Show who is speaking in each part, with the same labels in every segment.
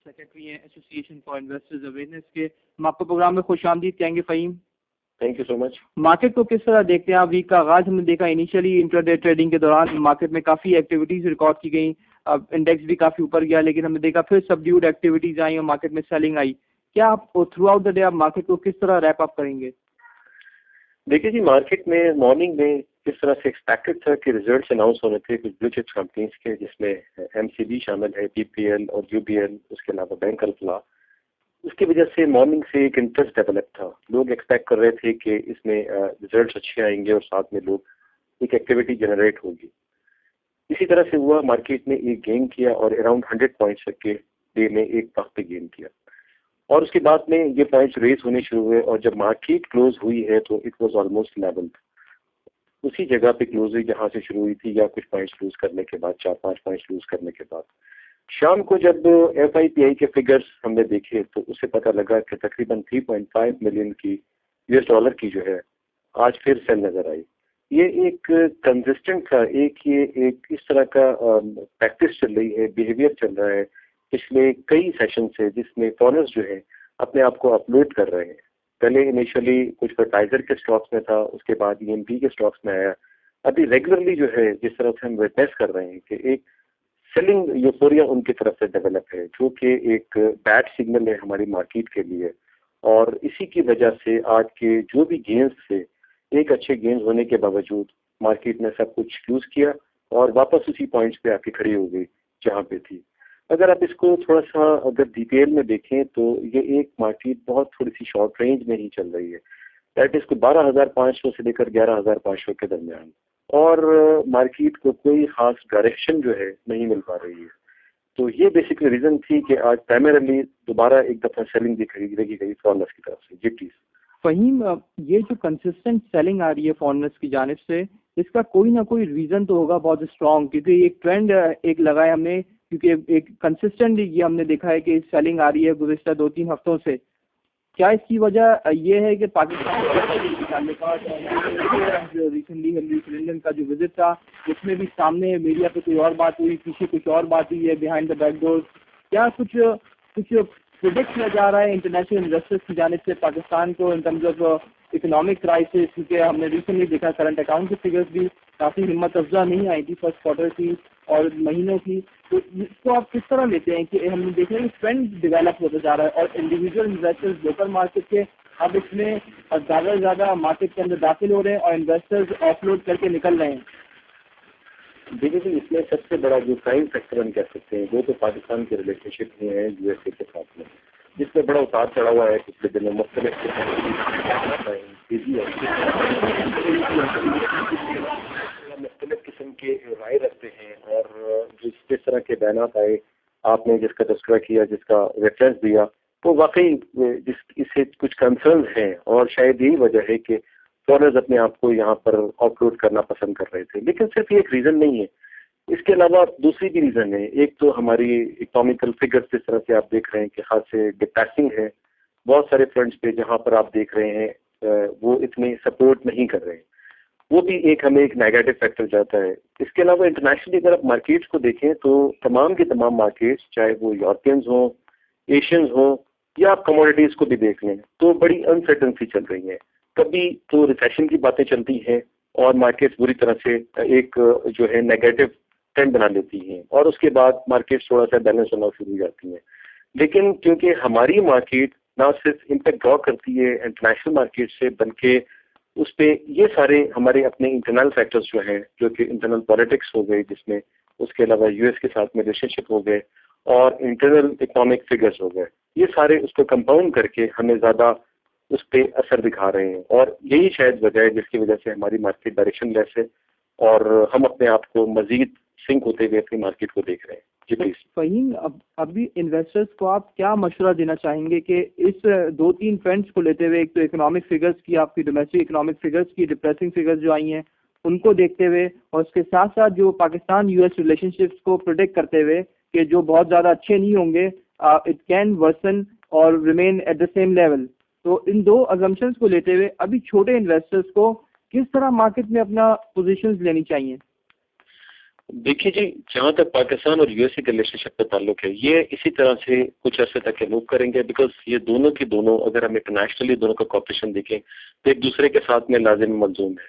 Speaker 1: Secretary ہیں ایسوسی ایشن فار انویسٹرز اویئرنیس کے. ہم آپ کو پروگرام میں خوش آمدید کہیں گے. Faheem,
Speaker 2: thank you so much.
Speaker 1: Market کو کس طرح دیکھتے ہیں آپ؟ ویک کا آغاز ہم نے دیکھا انیشلی انٹرڈے ٹریڈنگ کے دوران مارکیٹ میں کافی ایکٹیویٹیز ریکارڈ کی گئیں, انڈیکس بھی کافی اوپر گیا, لیکن ہم نے دیکھا پھر سبڈیوڈ ایکٹیویٹیز آئیں اور مارکیٹ میں سیلنگ آئی. کیا آپ تھرو آؤٹ دا ڈے آپ مارکیٹ کو کس طرح ریپ اپ کریں گے؟
Speaker 2: دیکھیے جی, مارکیٹ میں مارننگ میں کس طرح سے ایکسپیکٹڈ تھا کہ ریزلٹس اناؤنس ہونے تھے کچھ بلو چپس کمپنیز کے, جس میں ایم سی بی شامل ہے, پی پی ایل اور یو بی ایل, اس کے علاوہ بینک الفلاح. اس کی وجہ سے مارننگ سے ایک انٹرسٹ ڈیولپ تھا. لوگ ایکسپیکٹ کر رہے تھے کہ اس میں ریزلٹس اچھے آئیں گے اور ساتھ میں لوگ ایک ایکٹیویٹی جنریٹ ہوگی. اسی طرح سے ہوا, مارکیٹ نے ایک گین کیا اور اراؤنڈ 100 پوائنٹس تک کے ڈے میں ایک وقت پہ گین کیا, اور اس کے بعد میں یہ پوائنٹس ریز ہونے شروع ہوئے, اور جب مارکیٹ کلوز ہوئی ہے تو اٹ واز آلموسٹ لیول, اسی جگہ پہ کلوز ہوئی جہاں سے شروع ہوئی تھی, یا کچھ پوائنٹس لوز کرنے کے بعد, 4-5 پوائنٹس لوز کرنے کے بعد. شام کو جب ایف آئی پی آئی کے فگرز ہم نے دیکھے تو اس سے پتہ لگا کہ تقریباً 3.5 ملین کی US ڈالر کی جو ہے آج پھر سیل نظر آئی. یہ ایک کنسسٹنٹ تھا, ایک اس طرح کا پریکٹس چل رہی ہے, بیہیویئر چل رہا ہے پچھلے کئی سیشن سے, جس میں فارنرز جو ہے اپنے آپ کو اپلوڈ کر رہے ہیں. پہلے انیشلی کچھ فرٹائزر کے اسٹاکس میں تھا, اس کے بعد ای ایم پی کے اسٹاکس میں آیا. ابھی ریگولرلی جو ہے جس طرح سے ہم وٹنس کر رہے ہیں کہ ایک سیلنگ یوفوریا ان کی طرف سے ڈیولپ ہے, جو کہ ایک بیڈ سگنل ہے ہماری مارکیٹ کے لیے. اور اسی کی وجہ سے آج کے جو بھی گینز تھے, ایک اچھے گینز ہونے کے باوجود مارکیٹ نے سب کچھ یوز کیا اور واپس اسی پوائنٹس پہ آ کے کھڑی ہو گئی جہاں پہ تھی. اگر آپ اس کو تھوڑا سا اگر ڈیٹیل میں دیکھیں تو یہ ایک مارکیٹ بہت تھوڑی سی شارٹ رینج میں ہی چل رہی ہے, دیٹ از کو 12,500 سے لے کر 11,500 کے درمیان, اور مارکیٹ کو کوئی خاص ڈائریکشن جو ہے نہیں مل پا رہی ہے. تو یہ بیسکلی ریزن تھی کہ آج پرائمرلی دوبارہ ایک دفعہ سیلنگ دیکھی گئی فارنرز کی طرف سے. جی پلیز.
Speaker 1: فہیم, یہ جو کنسسٹنٹ سیلنگ آ رہی ہے فارنرز کی جانب سے, اس کا کوئی نہ کوئی ریزن تو ہوگا بہت اسٹرانگ, کیونکہ ایک ٹرینڈ ایک لگا ہے ہم نے, کیونکہ ایک کنسسٹنٹ یہ ہم نے دیکھا ہے کہ سیلنگ آ رہی ہے گزشتہ 2-3 ہفتوں سے. کیا اس کی وجہ یہ ہے کہ پاکستان ریسنٹلی ہلری کلنٹن کا جو وزٹ تھا, اس میں بھی سامنے میڈیا پہ کوئی اور بات ہوئی, پیچھے کچھ اور بات ہوئی ہے بیہائنڈ دا بیک ڈور. کیا کچھ پروڈکٹ کیا جا رہا ہے انٹرنیشنل انویسٹرز کی جانب سے پاکستان کو in terms of economic crisis? کیونکہ ہم نے ریسنٹلی دیکھا کرنٹ اکاؤنٹ کے فگرز بھی کافی ہمت افزا نہیں آئی تھی فرسٹ کوارٹر کی اور مہینوں کی. تو اس کو آپ کس طرح لیتے ہیں کہ ہم دیکھ رہے ہیں کہ ٹرینڈ ڈیولپ ہوتا جا رہا ہے, اور انڈیویجول انویسٹرز لوکل مارکیٹ کے اب اس میں زیادہ سے زیادہ مارکیٹ کے اندر داخل ہو رہے ہیں اور انویسٹرز آف لوڈ کر کے نکل رہے ہیں؟
Speaker 2: دیکھیے اس میں سب سے بڑا جو پرائم فیکٹر ہم کہہ سکتے ہیں وہ تو پاکستان کے ریلیشن شپ میں ہے یو ایس اے کے ساتھ میں, جس میں بڑا اتار چڑھا ہوا ہے پچھلے دنوں. مختلف قسم کے رائے رکھتے ہیں, اور جس طرح کے بیانات آئے, آپ نے جس کا تذکرہ کیا, جس کا ریفرنس دیا, تو واقعی اس سے کچھ کنسرنز ہیں, اور شاید یہی وجہ ہے کہ فارنرز اپنے آپ کو یہاں پر آف لوڈ کرنا پسند کر رہے تھے. لیکن صرف یہ ایک ریزن نہیں ہے, اس کے علاوہ دوسری بھی ریزن ہے. ایک تو ہماری اکنامیکل فگرز جس طرح سے آپ دیکھ رہے ہیں کہ خاص سے ڈپریسنگ ہے بہت سارے فرنٹس پہ, جہاں پر آپ دیکھ رہے ہیں وہ اتنے سپورٹ نہیں کر رہے ہیں, وہ بھی ایک ہمیں ایک نیگیٹو فیکٹر جاتا ہے. اس کے علاوہ انٹرنیشنلی اگر آپ مارکیٹس کو دیکھیں تو تمام کے تمام مارکیٹس, چاہے وہ یورپینز ہوں, ایشینز ہوں, یا آپ کموڈیٹیز کو بھی دیکھ لیں, تو بڑی انسرٹنسی چل رہی ہیں. کبھی تو ریسیشن کی باتیں چلتی ہیں اور مارکیٹس بری طرح سے ایک جو ہے نیگیٹو ٹرینڈ بنا لیتی ہیں, اور اس کے بعد مارکیٹس تھوڑا سا بیلنس ہونا شروع ہو جاتی ہیں. لیکن کیونکہ ہماری مارکیٹ نہ صرف امپیکٹ ڈرا کرتی ہے انٹرنیشنل مارکیٹ سے, بلکہ اس پہ یہ سارے ہمارے اپنے انٹرنل فیکٹرز جو ہیں, جو کہ انٹرنل پالیٹکس ہو گئی, جس میں اس کے علاوہ یو ایس کے ساتھ میں ریلیشن شپ ہو گئے, اور انٹرنل اکنامک فگرز ہو گئے, یہ سارے اس کو کمپاؤنڈ کر کے ہمیں زیادہ اس پہ اثر دکھا رہے ہیں. اور یہی شاید وجہ ہے جس کی وجہ سے ہماری مارکیٹ ڈائریکشن لیس ہے, اور ہم اپنے آپ کو مزید سنک ہوتے ہوئے اپنی مارکیٹ کو دیکھ رہے ہیں. جی پلیز.
Speaker 1: فہیم, ابھی انویسٹرز کو آپ کیا مشورہ دینا چاہیں گے کہ اس 2-3 ٹرینڈس کو لیتے ہوئے, ایک تو اکنامک فگرز کی, آپ کی ڈومیسٹک اکنامک فگرز کی ڈپریسنگ فگرز جو آئی ہیں ان کو دیکھتے ہوئے, اور اس کے ساتھ ساتھ جو Pakistan U S relation ships کو پروٹیکٹ کرتے ہوئے کہ جو بہت زیادہ اچھے نہیں ہوں گے, اٹ کین ورسن اور remain at the same level. تو ان دو ازمپشنز کو لیتے ہوئے ابھی چھوٹے انویسٹرز کو کس طرح مارکیٹ میں اپنا پوزیشنز لینی چاہیے؟
Speaker 2: دیکھیے جی، جہاں تک پاکستان اور یو ایس اے کے ریلیشن شپ کا تعلق ہے، یہ اسی طرح سے کچھ عرصے تک موو کریں گے، بیکاز یہ دونوں کی دونوں اگر ہم انٹرنیشنلی دونوں کا کوپریشن دیکھیں تو ایک دوسرے کے ساتھ میں لازم ملزوم ہے.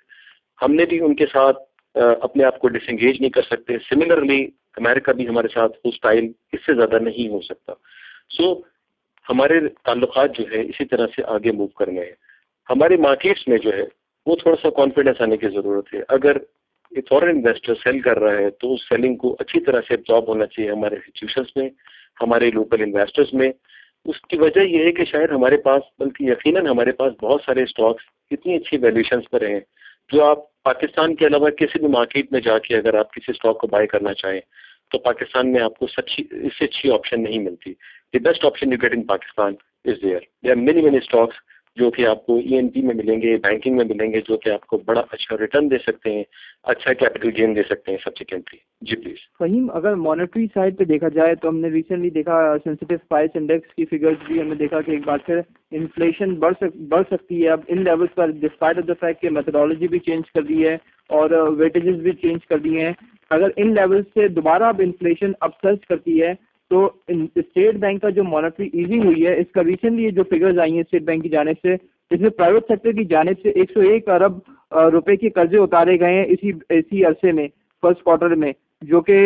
Speaker 2: ہم نے بھی ان کے ساتھ اپنے آپ کو ڈس انگیج نہیں کر سکتے. سملرلی امریکہ بھی ہمارے ساتھ ہوسٹائل اس سے زیادہ نہیں ہو سکتا. سو ہمارے تعلقات جو ہے اسی طرح سے آگے موو کرنے ہیں. ہمارے مارکیٹس میں جو ہے وہ تھوڑا سا کانفیڈنس آنے کی ضرورت ہے. اگر فورن انویسٹر سیل کر رہا ہے تو اس سیلنگ کو اچھی طرح سے ابزارب ہونا چاہیے ہمارے انسٹیٹیوشنس میں، ہمارے لوکل انویسٹرز میں. اس کی وجہ یہ ہے کہ شاید ہمارے پاس، بلکہ یقیناً ہمارے پاس بہت سارے اسٹاکس اتنی اچھی ویلیوشنس پر ہیں جو آپ پاکستان کے علاوہ کسی بھی مارکیٹ میں جا کے اگر آپ کسی اسٹاک کو بائی کرنا چاہیں تو پاکستان میں آپ کو اس سے اچھی آپشن نہیں ملتی. The best option you get in Pakistan is there. There are many stocks جو کہ آپ کو ای این پی میں ملیں گے، بینکنگ میں ملیں گے، جو کہ آپ کو بڑا اچھا ریٹرن دے سکتے ہیں، اچھا کیپٹل گین دے سکتے ہیں سبسیکوینٹلی. G please.
Speaker 1: فہیم، اگر مانیٹری سائڈ پہ دیکھا جائے تو ہم نے ریسنٹلی دیکھا سینسٹیو پرائس انڈیکس کی فگرز بھی ہم نے دیکھا کہ ایک بار پھر انفلیشن بڑھ سکتی ہے اب ان لیولس پر، ڈسپائٹ آف دا فیکٹ کہ میتھڈالوجی بھی چینج کر دی ہے اور ویٹیجز بھی چینج کر دیے ہیں. اگر ان لیول سے دوبارہ اب انفلیشن اب سرچ کرتی ہے تو اسٹیٹ بینک کا جو مانیٹری ایزنگ ہوئی ہے، اس کا ریسنٹلی جو فگرز آئی ہیں اسٹیٹ بینک کی جانب سے، اس میں پرائیویٹ سیکٹر کی جانب سے 101 ارب روپے کے قرضے اتارے گئے ہیں اسی عرصے میں، فرسٹ کوارٹر میں، جو کہ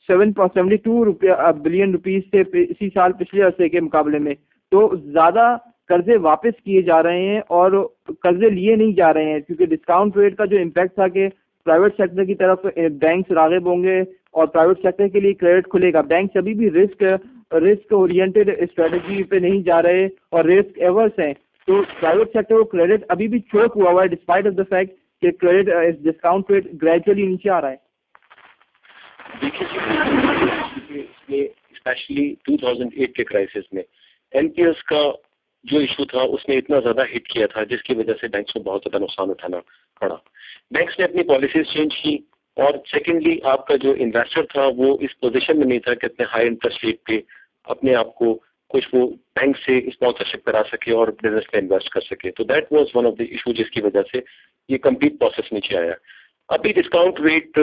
Speaker 1: 7.72 بلین روپیز سے اسی سال پچھلے عرصے کے مقابلے میں. تو زیادہ قرضے واپس کیے جا رہے ہیں اور قرضے لیے نہیں جا رہے ہیں، کیونکہ ڈسکاؤنٹ ریٹ کا جو امپیکٹ تھا کہ پرائیویٹ سیکٹر کی طرف بینکس راغب ہوں گے اور پرائیویٹ سیکٹر کے لیے کریڈٹ کھلے گا. بینکس ابھی بھی رسک اورینٹیڈ اسٹریٹجی پہ نہیں جا رہے اور رسک ایورس ہیں. تو پرائیویٹ سیکٹر کو کریڈٹ ابھی بھی چوک ہوا ہوا ہے ڈسپائٹ آف دا فیکٹ کہ کریڈٹ ڈسکاؤنٹ ریٹ گریجولی نیچے آ رہا ہے.
Speaker 2: دیکھیے اسپیشلی 2008 کے کرائسس میں این پی ایس کا جو ایشو تھا اس نے اتنا زیادہ ہٹ کیا تھا جس کی وجہ سے بینکس کو بہت زیادہ نقصان اٹھانا پڑا. بینکس نے اپنی پالیسیز چینج کی اور سیکنڈلی آپ کا جو انویسٹر تھا وہ اس پوزیشن میں نہیں تھا کہ اتنے ہائی انٹرسٹ ریٹ پہ اپنے آپ کو کچھ وہ بینک سے اسپانسرشپ کرا سکے اور بزنس میں انویسٹ کر سکے. تو that was one of the issue جس کی وجہ سے یہ کمپلیٹ پروسیس نیچے آیا. ابھی ڈسکاؤنٹ ریٹ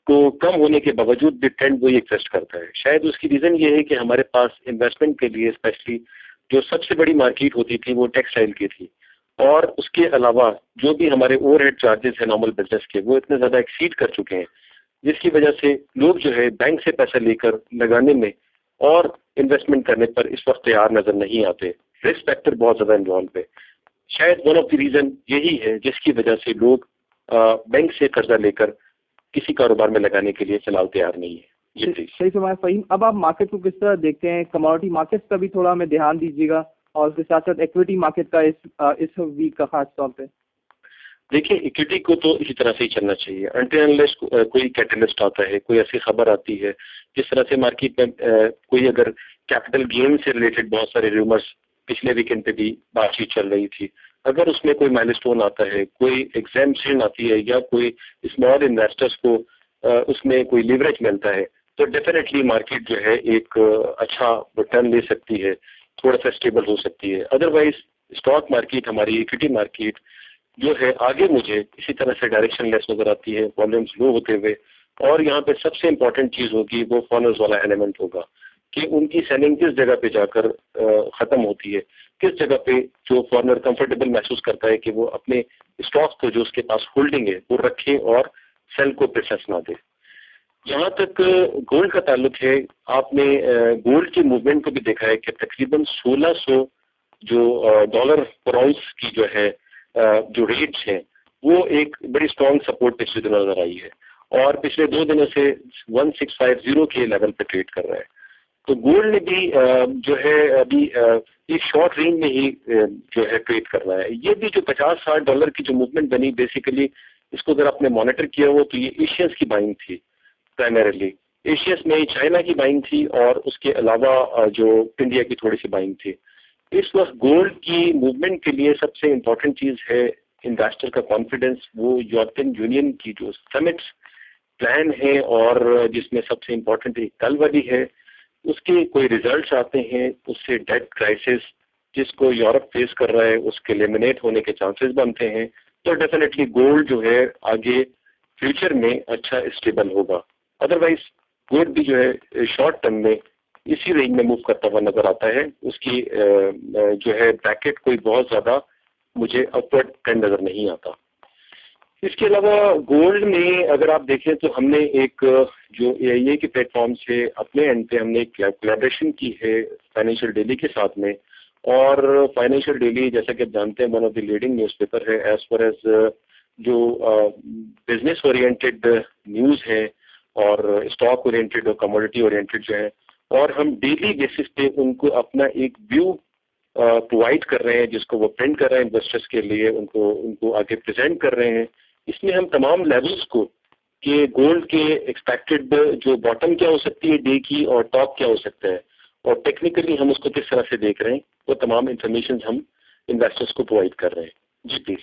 Speaker 2: کو کم ہونے کے باوجود بھی ٹرینڈ وہی ایگزسٹ کرتا ہے. شاید اس کی ریزن یہ ہے کہ ہمارے پاس انویسٹمنٹ کے لیے اسپیشلی جو سب سے بڑی مارکیٹ ہوتی تھی وہ ٹیکسٹائل کی تھی، اور اس کے علاوہ جو بھی ہمارے اوور ہیڈ چارجز ہیں نارمل بزنس کے وہ اتنے زیادہ ایکسیڈ کر چکے ہیں، جس کی وجہ سے لوگ جو ہے بینک سے پیسہ لے کر لگانے میں اور انویسٹمنٹ کرنے پر اس وقت تیار نظر نہیں آتے. رسک فیکٹر بہت زیادہ انوالو ہے. شاید ون آف دی ریزن یہی ہے جس کی وجہ سے لوگ بینک سے قرضہ لے کر کسی کاروبار میں لگانے کے لیے فی الحال تیار نہیں ہے.
Speaker 1: صحیح فرمایا فہیم. اب آپ مارکیٹ کو کس طرح دیکھتے ہیں؟ کموڈٹی مارکیٹ کا بھی تھوڑا ہمیں دھیان دیجیے گا اور اس کے ساتھ ساتھ ایکویٹی مارکیٹ کا اس ویک کا خاص طور پہ.
Speaker 2: دیکھیے ایکویٹی کو تو اسی طرح سے ہی چلنا چاہیے انٹل انلیس کوئی کیٹلسٹ آتا ہے، کوئی ایسی خبر آتی ہے جس طرح سے مارکیٹ میں کوئی اگر کیپٹل گین سے ریلیٹڈ بہت سارے ریومرس پچھلے ویکینڈ پہ بھی بات چیت چل رہی تھی، اگر اس میں کوئی مائلسٹون آتا ہے، کوئی ایگزامشن آتی ہے یا کوئی اسمال انویسٹرس کو اس میں کوئی لیوریج ملتا ہے تو ڈیفینیٹلی مارکیٹ جو ہے ایک اچھا ریٹرن لے سکتی ہے، تھوڑا سا اسٹیبل ہو سکتی ہے. ادروائز اسٹاک مارکیٹ، ہماری ایکویٹی مارکیٹ جو ہے آگے مجھے اسی طرح سے ڈائریکشن لیس نظر آتی ہے، والومز لو ہوتے ہوئے. اور یہاں پہ سب سے امپورٹنٹ چیز ہوگی وہ فارنرز والا ایلیمنٹ ہوگا کہ ان کی سیلنگ کس جگہ پہ جا کر ختم ہوتی ہے، کس جگہ پہ جو فارنر کمفرٹیبل محسوس کرتا ہے کہ وہ اپنے اسٹاک کو جو اس کے پاس ہولڈنگ ہے وہ رکھے اور سیل کو پریفرنس نہ دے. جہاں تک گولڈ کا تعلق ہے، آپ نے گولڈ کی موومنٹ کو بھی دیکھا ہے کہ تقریباً 1600 جو ڈالر پر آؤنس کی جو ہے جو ریٹس ہیں وہ ایک بڑی اسٹرانگ سپورٹ پچھلے دنوں نظر آئی ہے اور پچھلے 2 دنوں سے 1650 کے لیول پہ ٹریڈ کر رہا ہے. تو گولڈ نے بھی جو ہے ابھی ایک شارٹ رینج میں ہی جو ہے ٹریڈ کر رہا ہے. یہ بھی جو 50-60 ڈالر کی جو موومنٹ بنی، بیسیکلی اس کو اگر آپ نے مانیٹر کیا ہو تو یہ ایشینس کی بائنگ تھی، پرائمریلی ایشیاز میں چائنا کی بائنگ تھی اور اس کے علاوہ جو انڈیا کی تھوڑی سی بائنگ تھی. اس وقت گولڈ کی موومنٹ کے لیے سب سے امپورٹنٹ چیز ہے انویسٹر کا کانفیڈنس. وہ یورپین یونین کی جو سمٹس پلان ہے اور جس میں سب سے امپورٹنٹ ایک کل والی ہے، اس کے کوئی ریزلٹس آتے ہیں، اس سے ڈیٹ کرائسس جس کو یورپ فیس کر رہا ہے اس کے لیمینیٹ ہونے کے چانسز بنتے ہیں. تو ڈیفینیٹلی گولڈ جو ہے آگے فیوچر میں اچھا اسٹیبل ہوگا. ادروائز گولڈ بھی جو ہے شارٹ ٹرم میں اسی رینج میں موو کرتا ہوا نظر آتا ہے. اس کی جو ہے بریکٹ کوئی بہت زیادہ مجھے اپورڈ ٹرینڈ نظر نہیں آتا. اس کے علاوہ گولڈ میں اگر آپ دیکھیں تو ہم نے ایک جو AIA کے پلیٹ فارم سے اپنے اینڈ پہ ہم نے ایک کولیبریشن کی ہے فائنینشیل ڈیلی کے ساتھ میں. اور فائنینشیل ڈیلی جیسا کہ آپ جانتے ہیں one of the leading news paper ہے ایز فار ایز جو بزنس اورینٹیڈ نیوز ہے اور اسٹاک اورینٹیڈ اور کموڈیٹی اورینٹیڈ جو ہے, اور ہم ڈیلی بیسس پہ ان کو اپنا ایک ویو پرووائڈ کر رہے ہیں جس کو وہ پرنٹ کر رہے ہیں انویسٹرس کے لیے, ان کو آگے پریزنٹ کر رہے ہیں. اس میں ہم تمام لیولز کو کہ گولڈ کے ایکسپیکٹڈ جو باٹم کیا ہو سکتی ہے ڈے کی اور ٹاپ کیا ہو سکتا ہے اور ٹیکنیکلی ہم اس کو کس طرح سے دیکھ رہے ہیں, وہ تمام انفارمیشن ہم انویسٹرس کو پرووائڈ کر رہے ہیں. جی پلیز.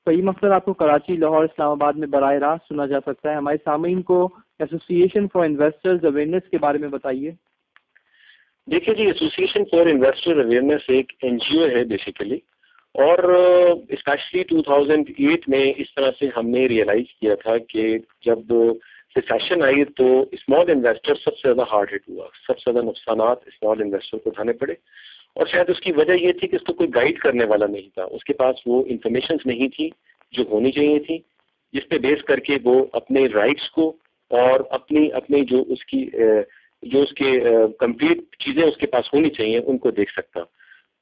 Speaker 1: فہیم اختر, آپ کو کراچی, لاہور, اسلام آباد میں براہ راست سنا جا سکتا ہے. ہمارے سامعین کو ایسوسی ایشن فار انویسٹرز اویئرنیس کے بارے میں بتائیے.
Speaker 2: دیکھیے جی, ایسوسیشن فار انویسٹر اویئرنیس ایک NGO ہے بیسیکلی, اور اسپیشلی 2008 میں اس طرح سے ہم نے ریئلائز کیا تھا کہ جب ریسیشن آئی تو اسمال انویسٹر سب سے زیادہ ہارڈ ہٹ ہوا, سب سے زیادہ نقصانات اسمال انویسٹر کو اٹھانے پڑے. اور شاید اس کی وجہ یہ تھی کہ اس کو کوئی گائیڈ کرنے والا نہیں تھا, اس کے پاس وہ انفارمیشنز نہیں تھی جو ہونی چاہیے تھی, جس پہ بیس کر کے وہ اپنے رائٹس کو اور اپنی جو اس کے کمپلیٹ چیزیں اس کے پاس ہونی چاہیے ان کو دیکھ سکتا.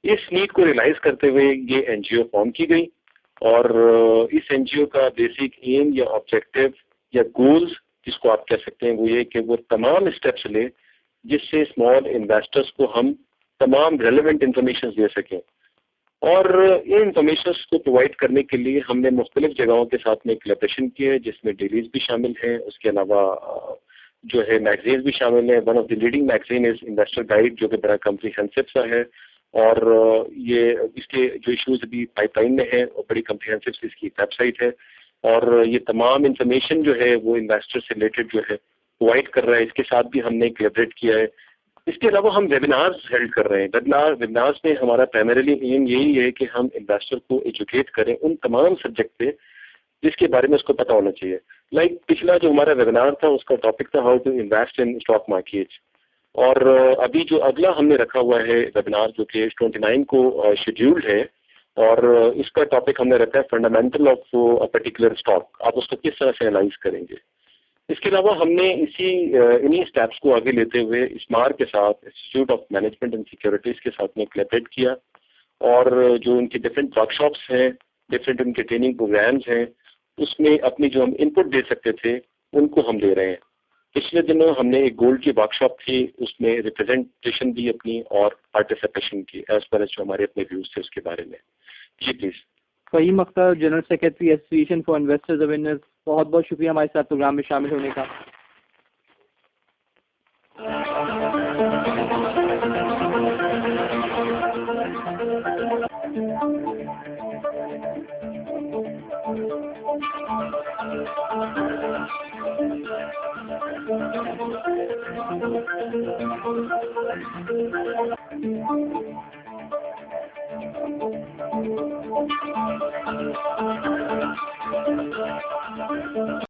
Speaker 2: اس نیڈ کو ریئلائز کرتے ہوئے یہ NGO فارم کی گئی, اور اس NGO کا بیسک ایم یا آبجیکٹو یا گولز جس کو آپ کہہ سکتے ہیں وہ یہ کہ وہ تمام اسٹیپس لے جس سے اسمال انویسٹرس کو ہم تمام ریلیونٹ انفارمیشن دے سکیں. اور ان انفارمیشنس کو پرووائڈ کرنے کے لیے ہم نے مختلف جگہوں کے ساتھ میں کولیبریشن کی ہے, جس میں ڈیلیز بھی شامل ہیں, اس کے علاوہ جو ہے میگزینز بھی شامل ہیں. One of the leading magazine is investor guide جو کہ بڑا کمپریہنسو سا ہے, اور یہ اس کے جو ایشوز ابھی پائپ لائن میں ہیں اور بڑی کمپریہنسو اس کی ویب سائٹ ہے, اور یہ تمام انفارمیشن جو ہے وہ انویسٹر سے ریلیٹڈ جو ہے پرووائڈ کر رہا ہے. اس کے ساتھ بھی ہم نے کولیبریٹ کیا ہے. اس کے علاوہ ہم ویبینارز ہیلڈ کر رہے ہیں. ویبینارز میں ہمارا پرائمریلی ایم یہی ہے کہ ہم انویسٹر کو ایجوکیٹ کریں ان تمام سبجیکٹ پہ جس کے بارے میں اس کو پتہ ہونا چاہیے. لائک پچھلا جو ہمارا ویبینار تھا اس کا ٹاپک تھا how to invest in stock market, اور ابھی جو اگلا ہم نے رکھا ہوا ہے ویبینار جو کہ 29 کو شیڈیولڈ ہے, اور اس کا ٹاپک ہم نے رکھا ہے فنڈامنٹل آف پرٹیکولر اسٹاک, آپ اس کو کس طرح سے انالائز کریں گے. اس کے علاوہ ہم نے انہی اسٹیپس کو آگے لیتے ہوئے اسمار کے ساتھ institute of management and securities کے ساتھ میں کولیبریٹ کیا, اور جو ان کی ڈفرینٹ ورک شاپس ہیں, ڈفرینٹ ان کے ٹریننگ پروگرامز ہیں, اس میں اپنی جو ہم ان پٹ دے سکتے تھے ان کو ہم دے رہے ہیں. پچھلے دنوں ہم نے ایک گولڈ کی ورک شاپ تھی, اس میں ریپرزینٹیشن دی اپنی اور پارٹیسپیشن کی ایز پر جو ہمارے اپنے ویوز تھے اس کے بارے میں. جی please.
Speaker 1: Fahim Akhtar, general secretary association for investors awareness, بہت بہت شکریہ ہمارے ساتھ پروگرام میں شامل ہونے کا.